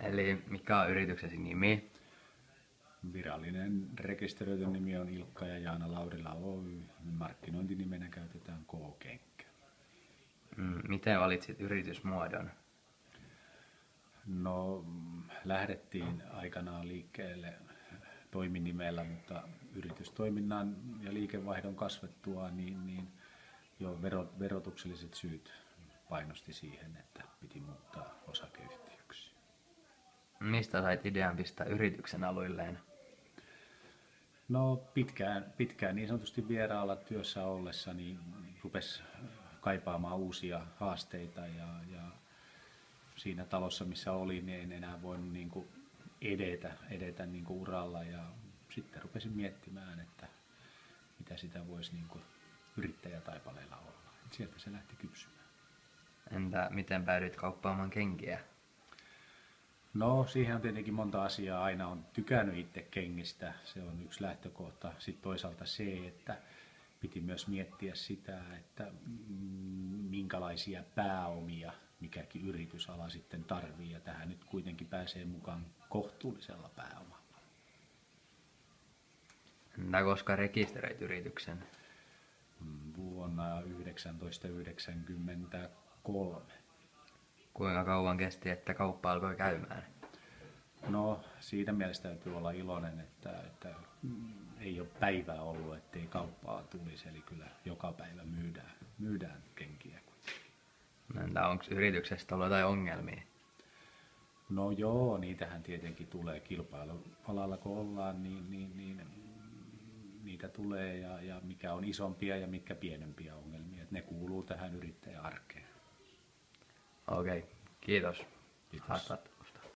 Eli mikä on yrityksesi nimi? Virallinen rekisteröity nimi on Ilkka ja Jaana Laurila Oy. Markkinointinimenä käytetään K-Kenkä. Miten valitsit yritysmuodon? No, lähdettiin aikanaan liikkeelle toiminimellä, mutta yritystoiminnan ja liikevaihdon kasvettua niin jo verotukselliset syyt painosti siihen, että piti muuttaa osakeyhtiöksi. Mistä sait idean pistää yrityksen aluilleen? No pitkään niin sanotusti vieraalla työssä ollessa niin rupesi kaipaamaan uusia haasteita ja siinä talossa missä olin niin en enää voinut niin kuin edetä niin kuin uralla ja sitten rupesin miettimään, että mitä sitä voisi niin kuin yrittäjätaipaleella olla. Et sieltä se lähti kypsymään. Entä miten päädyit kauppaamaan kenkiä? No siihen on tietenkin monta asiaa. Aina on tykännyt itse kengistä. Se on yksi lähtökohta. Sitten toisaalta se, että piti myös miettiä sitä, että minkälaisia pääomia mikäkin yritysala sitten tarvii. Ja tähän nyt kuitenkin pääsee mukaan kohtuullisella pääomalla. Entä koska rekisteröit yrityksen? Vuonna 1993. Kuinka kauan kesti, että kauppa alkoi käymään? No siitä mielessä täytyy olla iloinen, että ei ole päivää ollut, ettei kauppaa tulisi. Eli kyllä joka päivä myydään kenkiä. Entä onko yrityksestä ollut jotain ongelmia? No joo, niitähän tietenkin tulee kilpailualalla kun ollaan, niin niitä tulee ja mikä on isompia ja mitkä pienempiä ongelmia. Ne kuuluu tähän yrittäjän arkeen. Okei, kiitos. Kiitos. Haastattelusta.